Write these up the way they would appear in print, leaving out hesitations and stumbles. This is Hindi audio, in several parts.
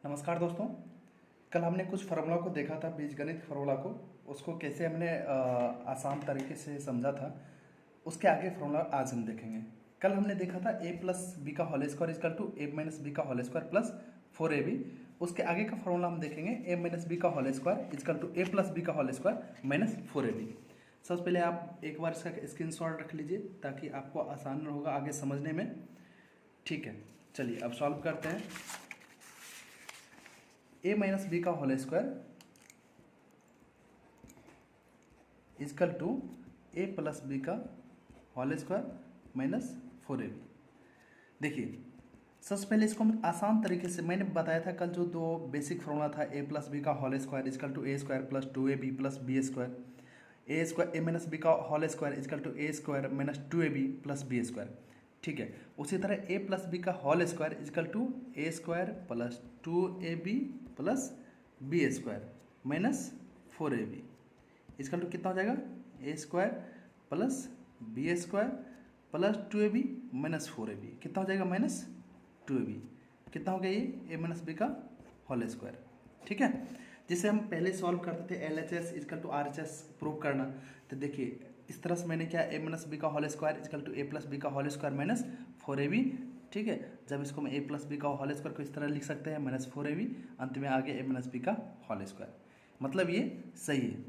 नमस्कार दोस्तों। कल हमने कुछ फार्मूला को देखा था, बीजगणित फार्मूला को। उसको कैसे हमने आसान तरीके से समझा था, उसके आगे फार्मूला आज हम देखेंगे। कल हमने देखा था ए प्लस बी का whole square is equal to A minus B का होल स्क्वायर प्लस 4ab। उसके आगे का फार्मूला हम देखेंगे ए माइनस बी का whole square is equal to A plus B का होल स्क्वायर माइनस 4ab। सबसे पहले आप एक बार इसका स्क्रीनशॉट रख लीजिए ताकि आपको आसान होगा आगे समझने में। ठीक है, चलिए अब सॉल्व करते हैं। ए माइनस बी का whole square is equal to A plus B का होल स्क्वायर माइनस 4ab। देखिए, सबसे पहले इसको हम आसान तरीके से, मैंने बताया था कल जो दो बेसिक फॉर्मूला था, ए प्लस बी का whole square is equal to A square plus 2ab plus B square, A square A minus B का whole square is equal to A square minus 2ab plus B square. ठीक है, उसी तरह ए प्लस बी का whole square is equal to A square plus 2ab plus B square minus 4ab equal to कितना हो जाएगा, A square plus B square plus 2ab minus 4ab कितना हो जाएगा, माइनस 2ab। कितना हो गया ये, ए माइनस बी का होल स्क्वायर। ठीक है, जिसे हम पहले सॉल्व करते थे L H S is equal to R H S prove करना। तो देखिए इस तरह से मैंने क्या, ए माइनस बी का whole square is equal to A plus B का होल स्क्वायर माइनस 4ab। ठीक है, जब इसको हम ए प्लस बी का होल स्क्वायर को इस तरह लिख सकते हैं माइनस 4ab, अंत में आगे ए माइनस बी का होल स्क्वायर, मतलब ये सही है।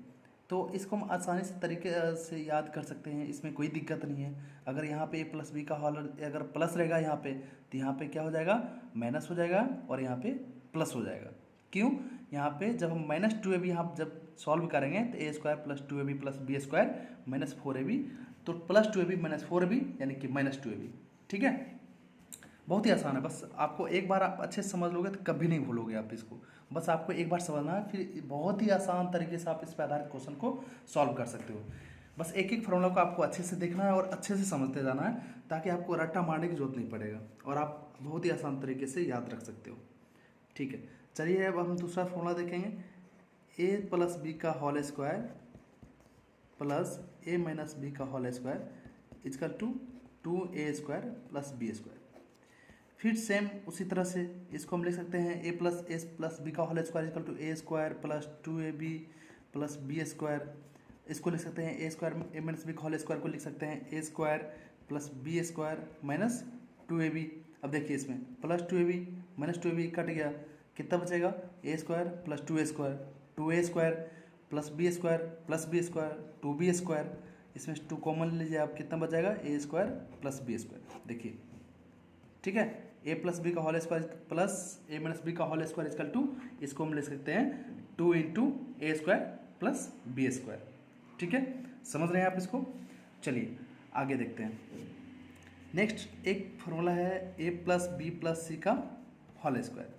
तो इसको हम आसानी से तरीके से याद कर सकते हैं, इसमें कोई दिक्कत नहीं है। अगर यहाँ पे ए प्लस बी का होल अगर प्लस रहेगा यहाँ पे, तो यहाँ पे क्या हो जाएगा, माइनस हो जाएगा और यहाँ पे प्लस हो जाएगा। क्यों, यहाँ पे जब हम माइनस 2ab यहाँ जब सॉल्व करेंगे तो A square plus 2ab plus B square minus 4ab, तो प्लस 2ab माइनस 4ab यानी कि माइनस 2ab। ठीक है, बहुत ही आसान है, बस आपको एक बार आप अच्छे से समझ लोगे तो कभी नहीं भूलोगे आप इसको। बस आपको एक बार समझना है, फिर बहुत ही आसान तरीके से आप इस पर आधारित क्वेश्चन को सॉल्व कर सकते हो। बस एक एक फार्मूला को आपको अच्छे से देखना है और अच्छे से समझते जाना है, ताकि आपको रट्टा मारने की जरूरत नहीं पड़ेगा और आप बहुत ही आसान तरीके से याद रख सकते हो। ठीक है, चलिए अब हम दूसरा फार्मूला देखेंगे। ए प्लस बी का whole square plus A minus B का whole square is equal to 2a square plus B square. फिर सेम उसी तरह से इसको हम लिख सकते हैं ए प्लस बी का whole square equal to A square plus 2ab plus B square. इसको लिख सकते हैं A square A minus B का होल स्क्वायर को लिख सकते हैं A square plus B square minus 2ab। अब देखिए इसमें plus 2ab minus 2ab cut गया, कितना बचेगा, A square plus 2a square, 2a square plus B square plus B square 2b square. इसमें 2 कॉमन लीजिए आप, कितना बच जाएगा, A square plus B square. देखिए, ठीक है, ए प्लस बी का whole square plus A minus B का होल स्क्वायर इजकल टू, इसको हम ले सकते हैं 2 into A square plus B square. ठीक है, समझ रहे हैं आप इसको। चलिए आगे देखते हैं। नेक्स्ट एक फॉर्मूला है ए प्लस बी प्लस सी का होल स्क्वायर।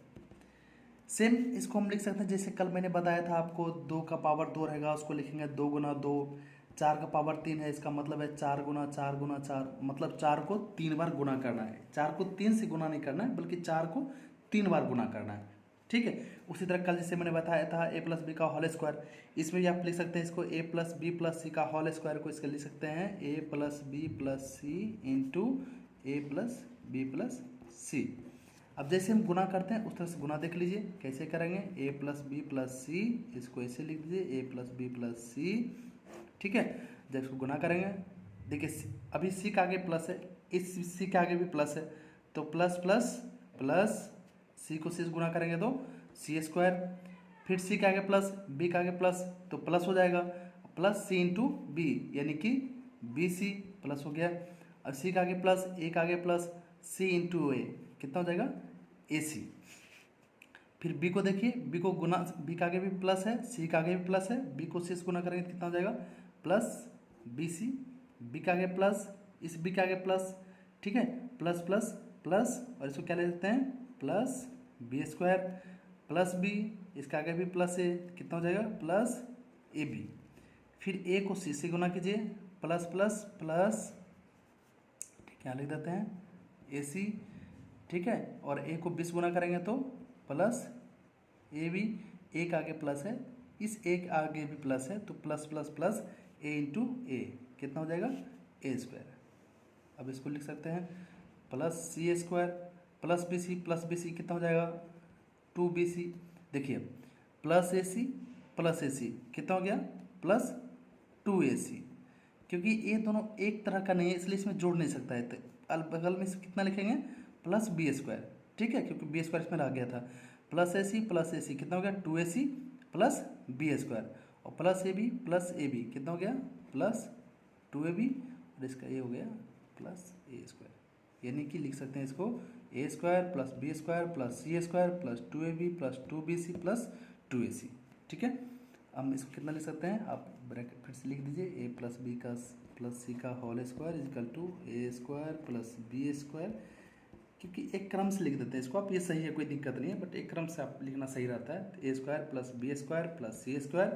सेम इसको हम लिख सकते हैं जैसे कल मैंने बताया था आपको, 2 का पावर 2 रहेगा, उसको लिखेंगे 2 गुना 2। 4 का पावर 3 है, इसका मतलब है 4 गुना 4 गुना 4, मतलब 4 को 3 बार गुना करना है। 4 को 3 से गुना नहीं करना है, बल्कि 4 को 3 बार गुना करना है। ठीक है, उसी तरह कल जैसे मैंने बताया था ए प्लस बी का होल स्क्वायर, इसमें भी आप लिख सकते हैं इसको ए प्लस बी प्लस सी का होल स्क्वायर को इसके लिख सकते हैं A plus B plus C into A plus B plus सी। अब जैसे हम गुना करते हैं उस तरह से गुना देख लीजिए कैसे करेंगे, ए प्लस बी प्लस सी, इसको ऐसे लिख दीजिए ए प्लस बी प्लस सी। ठीक है, जब इसको गुना करेंगे, देखिए अभी सी के आगे प्लस है, इस सी के आगे भी प्लस है, तो प्लस प्लस प्लस सी को सी से गुना करेंगे तो सी स्क्वायर, फिर सी के आगे प्लस बी के आगे प्लस तो प्लस हो जाएगा, प्लस सी इंटू बी यानी कि बी सी प्लस हो गया। अब सी के आगे प्लस, ए के आगे प्लस, सी इंटू ए कितना हो जाएगा, ए सी। फिर बी को देखिए, बी को गुना, बी के आगे भी प्लस है, सी के आगे भी प्लस है, बी को सी से गुना करेंगे कितना हो जाएगा, प्लस बी सी, बी के आगे प्लस, इस बी के आगे प्लस। ठीक है, प्लस प्लस प्लस, और इसको क्या ले सकते हैं, plus B square plus B, इसके आगे भी प्लस है, कितना हो जाएगा, प्लस ए बी। फिर ए को सी से गुना कीजिए, प्लस प्लस प्लस, क्या लिख देते हैं, ए सी। ठीक है, और ए को 20 गुना करेंगे तो प्लस ए बी, ए के आगे प्लस है, इस ए के आगे भी प्लस है, तो प्लस प्लस प्लस ए इंटू ए कितना हो जाएगा, ए स्क्वायर। अब इसको लिख सकते हैं plus C square plus B C कितना हो जाएगा, 2bc। देखिए प्लस AC प्लस AC कितना हो गया प्लस 2AC, क्योंकि ये दोनों एक तरह का नहीं है इसलिए इसमें जोड़ नहीं सकता है, तो बगल में से कितना लिखेंगे प्लस B² ठीक है, क्योंकि B² इसमें रह गया था। प्लस AC कितना हो गया 2AC प्लस B² और प्लस AB कितना हो गया प्लस 2AB और इसका ये हो गया प्लस A², यानी कि लिख सकते हैं इसको A² plus B² plus C² plus 2AB plus 2BC plus 2AC। ठीक है, हम इसको कितना लिख सकते हैं, आप ब्रैकेट फिर से लिख दीजिए A प्लस B का प्लस C का whole square is equal to A² plus B², क्योंकि एक क्रम से लिख देते हैं इसको आप, ये सही है कोई दिक्कत नहीं है, बट एक क्रम से आप लिखना सही रहता है। A² plus B² plus C²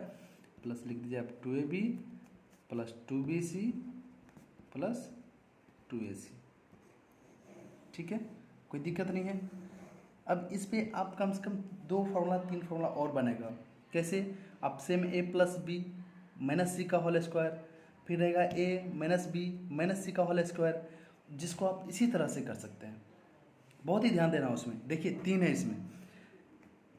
plus लिख दीजिए आप 2AB plus 2BC plus 2AC। ठीक है, कोई दिक्कत नहीं है। अब इस पे आप कम से कम 2 फार्मूला 3 फार्मूला और बनेगा। कैसे, आप same A plus B minus C का होल स्क्वायर, फिर रहेगा A minus B minus C का होल स्क्वायर, जिसको आप इसी तरह से कर सकते हैं। बहुत ही ध्यान देना उसमें। देखिए 3 है इसमें,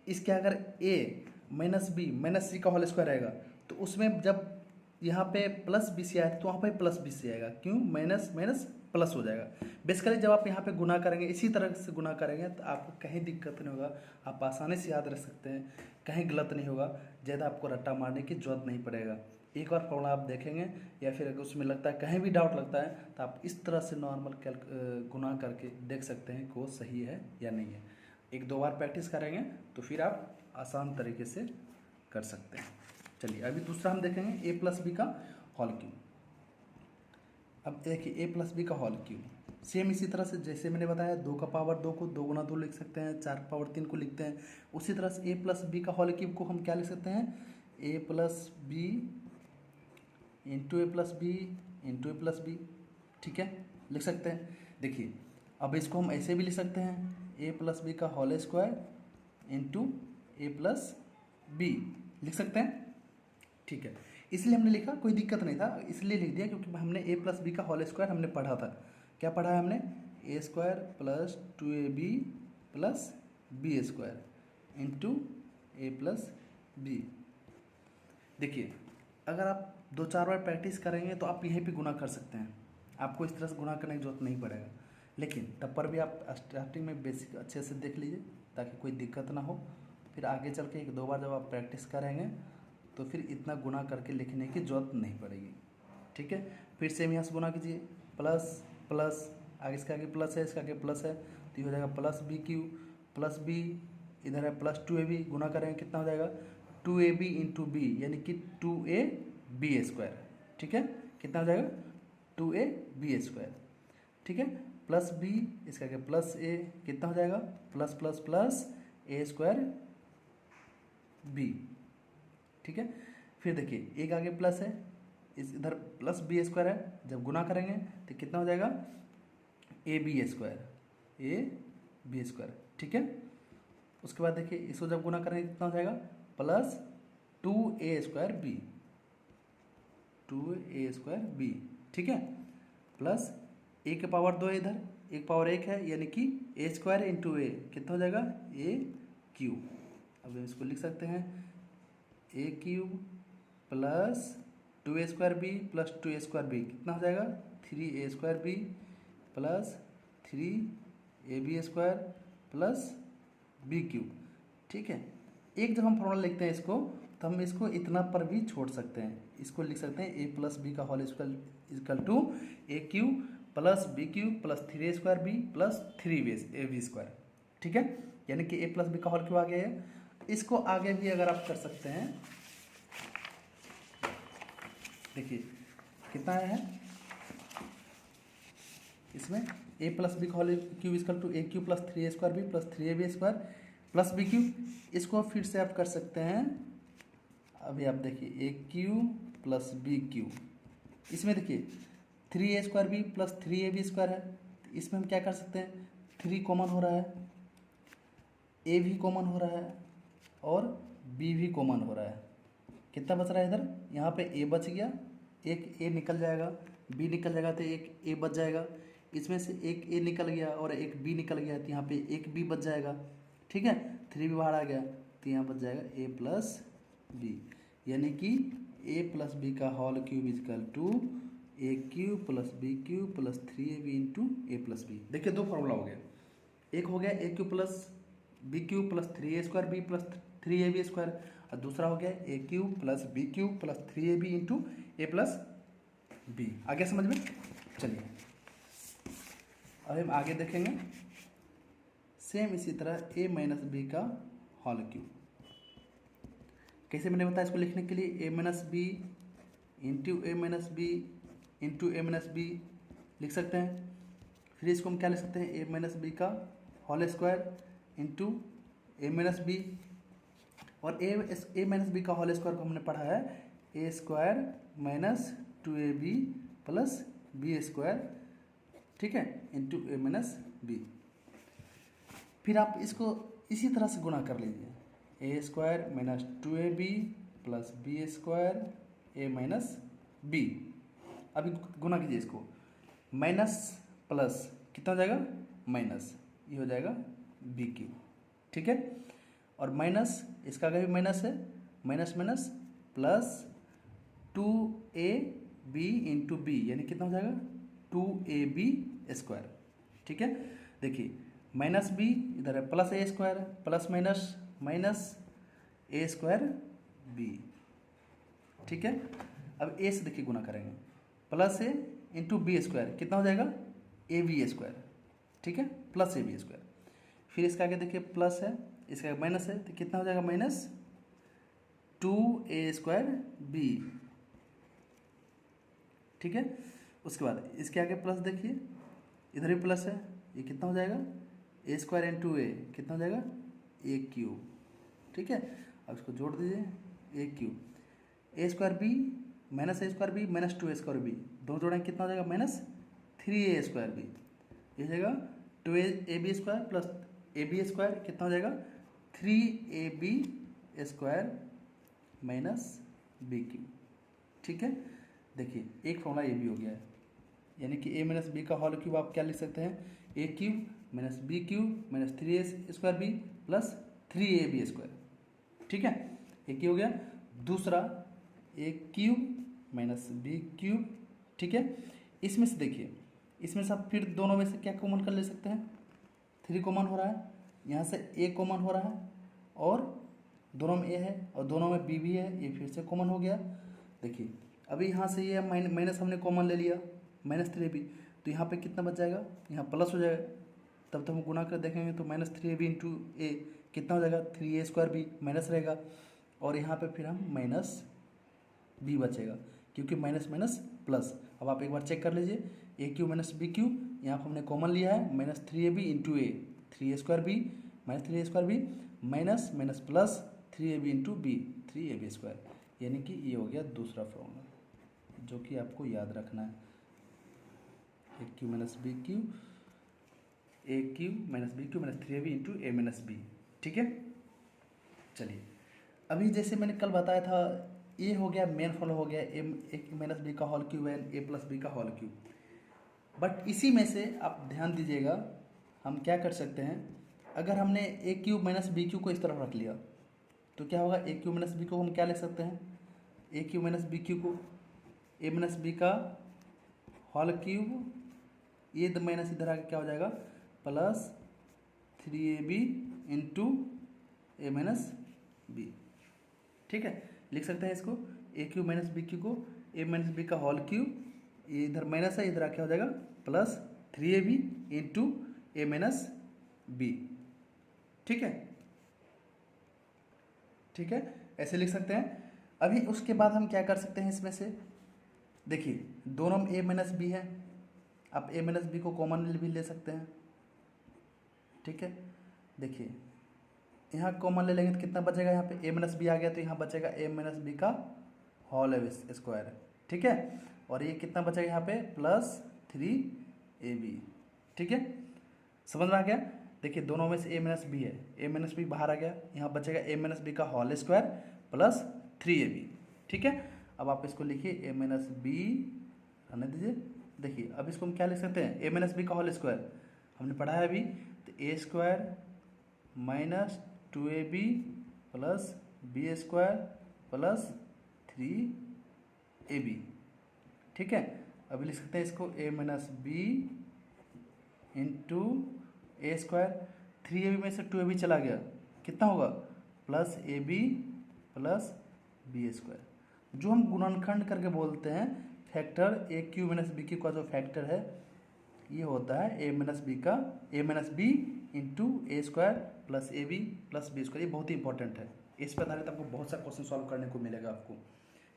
इसके अगर A minus B minus C का होल स्क्वायर रहेगा तो उसमें जब यहाँ पे प्लस BC आया तो वहाँ पे प्लस BC आएगा, क्यों, माइनस माइनस प्लस हो जाएगा। बेसिकली जब आप यहाँ पे गुना करेंगे इसी तरह से गुना करेंगे तो आपको कहीं दिक्कत नहीं होगा, आप आसानी से याद रख सकते हैं, कहीं गलत नहीं होगा, ज़्यादा आपको रट्टा मारने की जरूरत नहीं पड़ेगा। एक बार फॉर्मूला आप देखेंगे या फिर अगर उसमें लगता है कहीं भी डाउट लगता है तो आप इस तरह से नॉर्मल गुना करके देख सकते हैं कि वो सही है या नहीं है। 1-2 बार प्रैक्टिस करेंगे तो फिर आप आसान तरीके से कर सकते हैं। चलिए अभी दूसरा हम देखेंगे A प्लस B का होल क्यूब। अब देखिए A प्लस B का होल क्यूब सेम इसी तरह से जैसे मैंने बताया 2 का पावर 2 को 2 गुना 2 लिख सकते हैं, 4 का पावर 3 को लिखते हैं। उसी तरह से A प्लस B का होल क्यूब को हम क्या लिख सकते हैं, A plus B into A plus B into A plus B। ठीक है, लिख सकते हैं। देखिए अब इसको हम ऐसे भी लिख सकते हैं A प्लस B का whole square into A plus B, लिख सकते हैं। ठीक है, इसलिए हमने लिखा, कोई दिक्कत नहीं था, इसलिए लिख दिया क्योंकि हमने A प्लस B का होल स्क्वायर हमने पढ़ा था। क्या पढ़ा है हमने, A² plus 2AB plus B² into A plus B। देखिए अगर आप 2-4 बार प्रैक्टिस करेंगे तो आप यहीं पे गुना कर सकते हैं, आपको इस तरह से गुना करने की जरूरत नहीं पड़ेगा। लेकिन तब पर भी आप स्टार्टिंग में बेसिक अच्छे से देख लीजिए ताकि कोई दिक्कत ना हो, फिर आगे चल के 1-2 बार जब आप प्रैक्टिस करेंगे तो फिर इतना गुना करके लिखने की जरूरत नहीं पड़ेगी। ठीक है, फिर सेम यहाँ से गुना कीजिए, प्लस प्लस आगे इसके आगे प्लस है, इसके आगे प्लस है तो ये हो जाएगा प्लस BQ प्लस B, इधर है प्लस 2AB, गुना करेंगे कितना हो जाएगा 2AB इंटू B यानी कि 2AB²। ठीक है, कितना हो जाएगा 2AB²। ठीक है, प्लस B इसके आगे प्लस A कितना हो जाएगा plus plus plus A² B। ठीक है, फिर देखिए एक आगे प्लस है, इस इधर प्लस B² है, जब गुना करेंगे तो कितना हो जाएगा AB²। ठीक है, उसके बाद देखिए इसको जब गुना करेंगे कितना हो जाएगा प्लस 2A²B। ठीक है, प्लस A के पावर 2 है, इधर एक पावर 1 है यानी कि A² इंटू A कितना हो जाएगा A³। अब इसको लिख सकते हैं A³ plus 2A² B plus 2A² B कितना हो जाएगा 3A² B plus 3AB² plus B³ ठीक है, एक जब हम फॉर्मूला लिखते हैं इसको तो हम इसको इतना पर भी छोड़ सकते हैं, इसको लिख सकते हैं A प्लस B का whole square is equal to A³ plus B³ plus 3A² B plus 3AB²। ठीक है, यानी कि A प्लस B का होल क्यों आ गया है। इसको आगे भी अगर आप कर सकते हैं, देखिए कितना आया है इसमें A प्लस B का whole cube is equal to A³ plus 3A² B plus 3AB² plus B³। इसको फिर से आप कर सकते हैं, अभी आप देखिए A³ प्लस B³ इसमें देखिए 3A² B प्लस 3AB² है, इसमें हम क्या कर सकते हैं 3 कॉमन हो रहा है, A भी कॉमन हो रहा है और B भी कॉमन हो रहा है। कितना बच रहा है इधर, यहाँ पे A बच गया, एक A निकल जाएगा, B निकल जाएगा तो एक A बच जाएगा, इसमें से एक A निकल गया और एक B निकल गया तो यहाँ पे एक B बच जाएगा। ठीक है, 3 भी बाहर आ गया तो यहाँ बच जाएगा ए प्लस बी, यानी कि ए प्लस बी का whole cube is equal to A cube plus B cube plus 3ab into A plus B. देखिए दो फॉर्मूला हो गया, एक हो गया A cube plus B cube plus 3a square B plus 3ab square, और दूसरा हो गया A cube plus B cube plus 3ab into A plus B. आ गया समझ में? चलिए अब हम आगे देखेंगे सेम इसी तरह ए माइनस बी का होल क्यूब। कैसे मैंने बताया इसको लिखने के लिए, ए minus B into A minus B into A minus B लिख सकते हैं। फिर इसको हम क्या लिख सकते हैं, ए माइनस बी का whole square into A minus B, और ए माइनस बी का होल स्क्वायर को हमने पढ़ा है A square minus 2ab plus B square, ठीक है, इंटू ए माइनस बी। फिर आप इसको इसी तरह से गुणा कर लीजिए, A square minus 2ab plus B square A minus B. अभी गुणा कीजिए इसको, माइनस प्लस कितना हो जाएगा, माइनस, ये हो जाएगा बी क्यूब, ठीक है, और माइनस इसका आगे भी माइनस है, minus minus plus 2ab into B, यानी कितना हो जाएगा 2ab स्क्वायर, ठीक है। देखिए माइनस बी इधर है, plus A square plus minus minus A square B, ठीक है। अब ए से देखिए गुणा करेंगे, प्लस ए इंटू बी स्क्वायर कितना हो जाएगा ए बी स्क्वायर, ठीक है, प्लस ए बी स्क्वायर। फिर इसका आगे देखिए प्लस है, इसका आगे माइनस है, तो कितना हो जाएगा माइनस 2a स्क्वायर बी, ठीक है। उसके बाद इसके आगे प्लस देखिए, इधर भी प्लस है, ये कितना हो जाएगा ए स्क्वायर इंटू ए, कितना हो जाएगा ए क्यूब, ठीक है। अब इसको जोड़ दीजिए, A cube A square B minus A square B minus 2a square B, दोनों जोड़ेंगे कितना हो जाएगा माइनस 3a स्क्वायर बी, ये हो जाएगा 2ab square plus ab square, कितना हो जाएगा 3ab square minus B cube, ठीक है। देखिए एक फॉर्मूला ये भी हो गया है, यानी कि ए माइनस बी का होल क्यूब आप क्या लिख सकते हैं, A cube minus B cube minus 3a square B plus 3ab square, ठीक है, एक ही हो गया। दूसरा A cube minus B cube, ठीक है। इसमें से देखिए, इसमें से आप फिर दोनों में से क्या कॉमन कर ले सकते हैं, 3 कॉमन हो रहा है, यहाँ से ए कॉमन हो रहा है, और दोनों में ए है और दोनों में बी भी है, ये फिर से कॉमन हो गया। देखिए अभी यहाँ से ये माइनस हमने कॉमन ले लिया, माइनस 3ab, तो यहाँ पे कितना बच जाएगा, यहाँ प्लस हो जाएगा, तब तो हम गुणा कर देखेंगे तो माइनस 3ab इंटू ए कितना हो जाएगा 3a स्क्वायर बी माइनस रहेगा, और यहाँ पे फिर हम माइनस बी बचेगा, क्योंकि माइनस माइनस प्लस। अब आप एक बार चेक कर लीजिए, A cube minus B cube, यहाँ पर हमने कॉमन लिया है minus 3ab into A, 3a square B minus 3a square B minus minus plus 3ab into B 3ab square, यानी कि ये हो गया दूसरा फॉर्मूला जो कि आपको याद रखना है, A cube minus B cube, A cube minus B cube minus 3ab into A minus B, ठीक है। चलिए अभी जैसे मैंने कल बताया था, ये हो गया मेन फॉर्मूला हो गया ए माइनस बी का whole cube and A plus B का होल क्यूब। बट इसी में से आप ध्यान दीजिएगा, हम क्या कर सकते हैं, अगर हमने ए क्यूब माइनस बी क्यू को इस तरफ रख लिया तो क्या होगा, ए क्यूब माइनस बी को हम क्या लिख सकते हैं, A cube minus B cube को ए माइनस बी का होल क्यूब, ये द माइनस इधर आके क्या हो जाएगा plus 3ab into A minus B, ठीक है, लिख सकते हैं इसको ए क्यू माइनस बी क्यू को ए माइनस बी का होल क्यूब, ये इधर माइनस है, इधर क्या हो जाएगा plus 3ab into A minus B, ठीक है, ठीक है, ऐसे लिख सकते हैं। अभी उसके बाद हम क्या कर सकते हैं, इसमें से देखिए दोनों में ए माइनस बी है, आप ए माइनस बी को कॉमन भी ले सकते हैं, ठीक है। देखिए यहाँ कॉमन ले लेंगे तो कितना बचेगा, यहाँ पे ए माइनस बी आ गया तो यहाँ बचेगा ए माइनस बी का होल स्क्वायर, ठीक है, और ये कितना बचेगा यहाँ पे प्लस 3ab, ठीक है, समझ में आ गया। देखिए दोनों में से ए माइनस बी है, ए माइनस बी बाहर आ गया, यहाँ बचेगा ए माइनस बी का होल स्क्वायर प्लस 3ab, ठीक है। अब आप इसको लिखिए ए माइनस बी, रहने दीजिए। देखिए अब इसको हम क्या लिख सकते हैं, ए माइनस बी का होल स्क्वायर हमने पढ़ा है अभी, तो A square minus 2ab plus B square plus 3ab। ठीक है, अभी लिख सकते हैं इसको a minus B into A square, 3ab में से 2ab चला गया, कितना होगा plus A B plus B square. जो हम गुणनखंड करके बोलते हैं factor A cube minus B cube का जो फैक्टर है ये होता है A minus B into A square plus A B plus B square. ये बहुत ही इंपॉर्टेंट है, इस पर आधारित आपको बहुत सारा क्वेश्चन सॉल्व करने को मिलेगा आपको,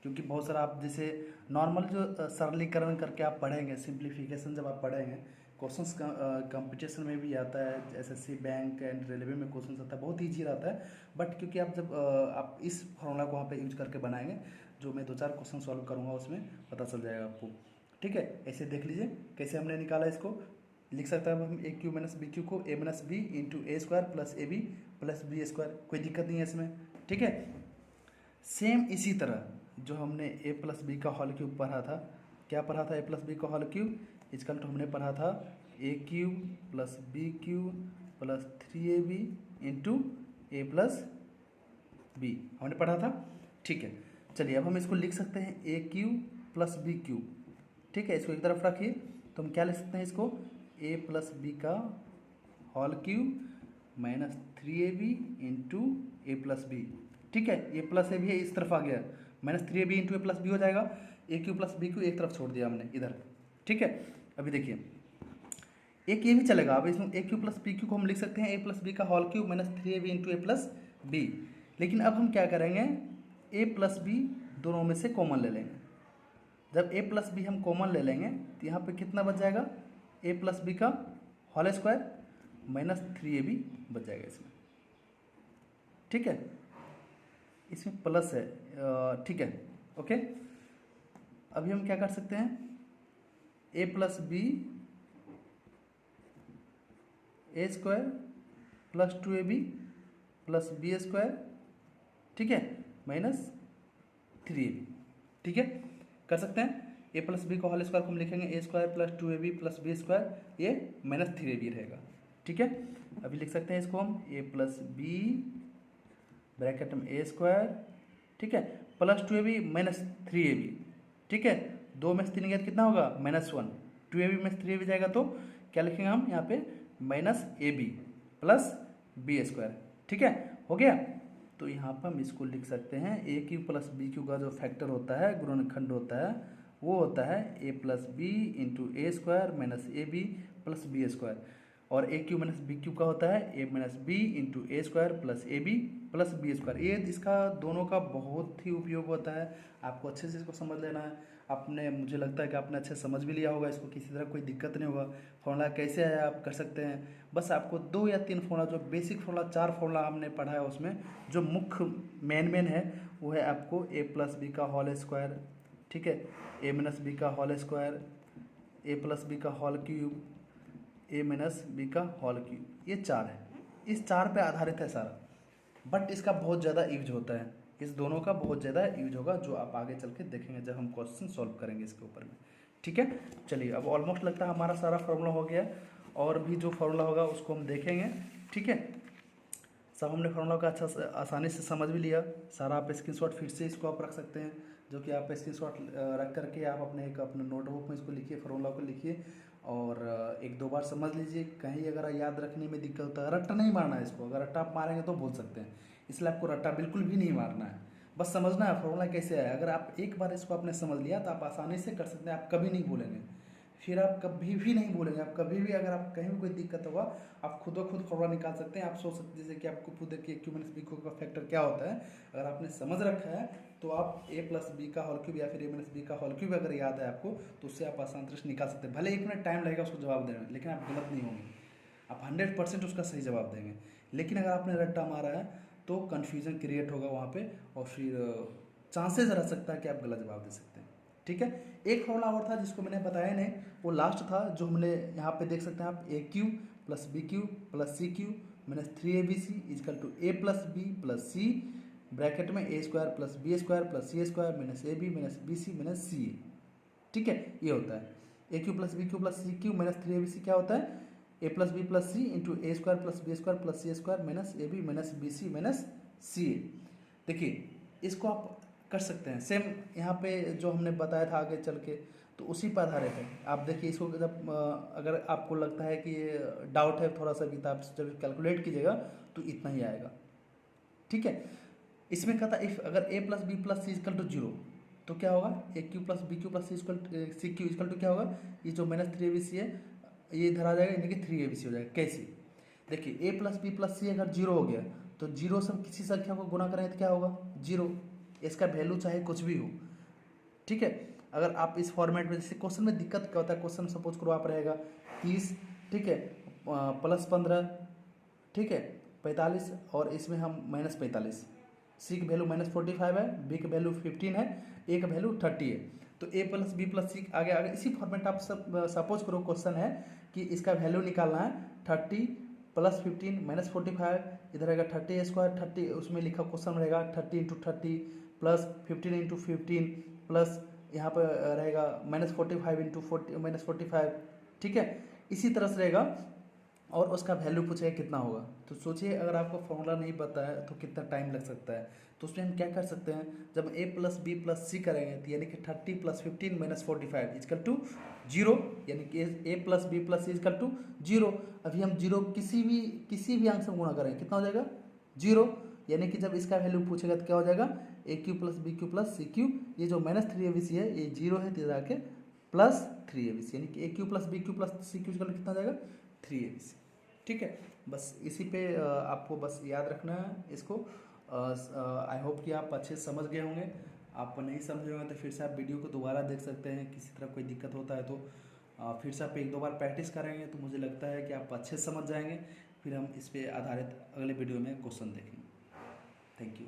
क्योंकि बहुत सारा आप जैसे नॉर्मल जो सरलीकरण करके आप पढ़ेंगे, सिंप्लीफिकेशन जब आप पढ़ेंगे, क्वेश्चंस कंपटीशन में भी आता है, एसएससी बैंक एंड रेलवे में क्वेश्चन आता है, बहुत ईजी रहता है। बट क्योंकि आप जब आप इस फॉर्मूला को वहाँ पे यूज करके बनाएंगे, जो मैं 2-4 क्वेश्चन सॉल्व करूँगा उसमें पता चल जाएगा आपको। ठीक है, ऐसे देख लीजिए कैसे हमने निकाला इसको। लिख सकते हैं हम A cube minus B cube को A minus B into A square plus A B plus B square, कोई दिक्कत नहीं है इसमें। ठीक है, सेम इसी तरह जो हमने ए प्लस बी का होल क्यूब पढ़ा था, क्या पढ़ा था, ए प्लस बी का होल क्यूब इजकल टू हमने पढ़ा था A cube plus B cube plus 3ab into A plus B, हमने पढ़ा था। ठीक है, चलिए अब हम इसको लिख सकते हैं A cube plus B cube. ठीक है, इसको एक तरफ रखिए तो हम क्या लिख सकते हैं इसको, ए प्लस बी का whole cube minus 3ab into A plus B. ठीक है, ए प्लस ए भी है, इस तरफ आ गया, minus 3ab into A plus B हो जाएगा, A cube plus B Q एक तरफ छोड़ दिया हमने इधर। ठीक है, अभी देखिए एक ये भी चलेगा, अब इसमें A cube plus B cube को हम लिख सकते हैं ए प्लस बी का whole cube minus 3ab into A plus B. लेकिन अब हम क्या करेंगे, ए प्लस बी दोनों में से कॉमन ले लेंगे। जब ए प्लस बी हम कॉमन ले लेंगे तो यहाँ पे कितना बच जाएगा, ए प्लस बी का होल स्क्वायर माइनस 3ab बच जाएगा इसमें। ठीक है, इसमें प्लस है, ठीक है, ओके। अभी हम क्या कर सकते हैं, A plus B A square plus 2ab plus B square, ठीक है, माइनस 3ab। ठीक है, कर सकते हैं, ए प्लस बी का होल स्क्वायर को हम लिखेंगे A square plus 2ab plus B square, ये माइनस 3ab रहेगा। ठीक है, अभी लिख सकते हैं इसको हम ए प्लस बी ब्रैकेट में ए स्क्वायर, ठीक है, प्लस 2ab माइनस 3ab। ठीक है, 2 में से 3 गया कितना होगा -1, 2ab में 3ab जाएगा तो क्या लिखेंगे हम यहाँ पे minus A B plus B square. ठीक है, हो गया। तो यहाँ पर हम इसको लिख सकते हैं ए क्यू प्लस बी क्यू का जो फैक्टर होता है, गुणनखंड होता है, वो होता है A plus B into A square minus A B plus B square, और A cube minus B cube का होता है A minus B into A square plus A B plus B square. ये इसका दोनों का बहुत ही उपयोग होता है, आपको अच्छे से इसको समझ लेना है। आपने, मुझे लगता है कि आपने अच्छे समझ भी लिया होगा इसको, किसी तरह कोई दिक्कत नहीं होगा। फॉर्मूला कैसे है आप कर सकते हैं, बस आपको 2 या 3 फॉर्मूला, जो बेसिक फॉर्मूला 4 फॉर्मूला हमने पढ़ा है, उसमें जो मुख्य मेन है वो है आपको ए प्लस बी का होल स्क्वायर, ठीक है, ए माइनस बी का होल स्क्वायर, ए प्लस बी का होल क्यूब, ए माइनस बी का होल क्यूब, ये 4 है। इस 4 पे आधारित है सारा, बट इसका बहुत ज़्यादा यूज होता है, इस दोनों का बहुत ज़्यादा यूज होगा, जो आप आगे चल के देखेंगे जब हम क्वेश्चन सॉल्व करेंगे इसके ऊपर में। ठीक है, चलिए अब ऑलमोस्ट लगता है हमारा सारा फार्मूला हो गया, और भी जो फार्मूला होगा उसको हम देखेंगे। ठीक है, सब हमने फार्मूला का अच्छा आसानी से समझ भी लिया सारा। आप स्क्रीनशॉट फिर से इसको आप रख सकते हैं, जो कि आप स्क्रीनशॉट रख करके आप अपने नोटबुक में इसको लिखिए, फार्मूला को लिखिए, और 1-2 बार समझ लीजिए। कहीं अगर याद रखने में दिक्कत होता है, रट्टा नहीं मारना है इसको, अगर रट्टा आप मारेंगे तो भूल सकते हैं, इसलिए आपको रट्टा बिल्कुल भी नहीं मारना है, बस समझना है फार्मूला कैसे है। अगर आप एक बार इसको आपने समझ लिया तो आप आसानी से कर सकते हैं, आप कभी नहीं भूलेंगे, फिर आप कभी भी नहीं भूलेंगे। आप कभी भी, अगर आप कहीं भी कोई दिक्कत होगा, आप खुद ब खुद फार्मूला निकाल सकते हैं। आप सोच सकते हैं जैसे कि आपको खुद देखिए क्यू माइनस बी क्यू का फैक्टर क्या होता है, अगर आपने समझ रखा है तो आप ए प्लस बी का होल क्यूब या फिर ए माइनस बी का होल क्यूब अगर याद है आपको, तो उससे आप आसान तरह से निकाल सकते हैं। भले 1 मिनट टाइम लगेगा उसको जवाब देने में, लेकिन आप गलत नहीं होंगे, आप 100% उसका सही जवाब देंगे। लेकिन अगर आपने रट्टा मारा है तो कन्फ्यूजन क्रिएट होगा वहाँ पे, और फिर चांसेस रह सकता है कि आप गलत जवाब दे सकते हैं। ठीक है, एक फॉर्मूला और था जिसको मैंने बताया नहीं, वो लास्ट था, जो हमने यहाँ पे देख सकते हैं आप, A cube plus B cube plus C cube minus 3abc equal to A plus B plus C bracket में A square plus B square plus C square minus A B minus B C minus C A. ठीक है, ये होता है A cube plus B cube plus C cube minus 3abc क्या होता है, A plus B plus C into A square plus B square plus C square minus A B minus B C minus C A. देखिए इसको आप कर सकते हैं सेम यहाँ पे जो हमने बताया था आगे चल के, तो उसी पर आधारित है। आप देखिए इसको जब अगर आपको लगता है कि ये डाउट है थोड़ा सा भी, तो आप जब कैलकुलेट कीजिएगा तो इतना ही आएगा। ठीक है, इसमें कहता इफ अगर A plus B plus C equal to zero, तो क्या होगा, A cube plus B cube plus C cube equal to क्या होगा, ये जो माइनस 3abc है ये इधर आ जाएगा, यानी कि 3abc हो जाएगा। कैसे, देखिए ए प्लस बी प्लस सी अगर जीरो हो गया तो जीरो से हम किसी संख्या को गुना करें तो क्या होगा, जीरो, इसका वैल्यू चाहे कुछ भी हो। ठीक है, अगर आप इस फॉर्मेट में, जैसे क्वेश्चन में दिक्कत क्या होता है, क्वेश्चन सपोज करो आप रहेगा 30, ठीक है, प्लस 15, ठीक है, 45, और इसमें हम माइनस 45, सी की वैल्यू माइनस 45 है, बी की वैल्यू 15 है, ए का वैल्यू 30 है। तो ए प्लस बी प्लस सी आगे आगे इसी फॉर्मेट आप सब सपोज करो क्वेश्चन है कि इसका वैल्यू निकालना है 30 प्लस 15 माइनस 45, इधर रहेगा 30 स्क्वायर, 30 उसमें लिखा क्वेश्चन रहेगा 30 इंटू 30 प्लस 15 इंटू 15 प्लस यहाँ पर रहेगा माइनस 45 इंटू माइनस 45। ठीक है, इसी तरह से रहेगा और उसका वैल्यू पूछेगा कितना होगा। तो सोचिए अगर आपको फॉर्मूला नहीं पता है तो कितना टाइम लग सकता है। तो उसमें हम क्या कर सकते हैं, जब A plus B plus C करेंगे तो यानी कि 30 plus 15 minus 45 equal to zero, यानी कि A plus B plus C equal to zero. अभी हम जीरो किसी भी अंक से गुणा करेंगे कितना हो जाएगा, जीरो, यानी कि जब इसका वैल्यू पूछेगा तो क्या हो जाएगा, A cube plus B cube plus C cube, ये जो माइनस 3abc है ये जीरो है, तो जाके प्लस 3abc, यानी कि A cube plus B cube plus C cube कितना हो जाएगा, 3abc। ठीक है, बस इसी पे आपको बस याद रखना है इसको। आई होप कि आप अच्छे से समझ गए होंगे। आप नहीं समझे होंगे तो फिर से आप वीडियो को दोबारा देख सकते हैं, किसी तरह कोई दिक्कत होता है तो फिर से आप एक दो बार प्रैक्टिस करेंगे तो मुझे लगता है कि आप अच्छे से समझ जाएंगे। फिर हम इस पे आधारित अगले वीडियो में क्वेश्चन देखेंगे। Thank you.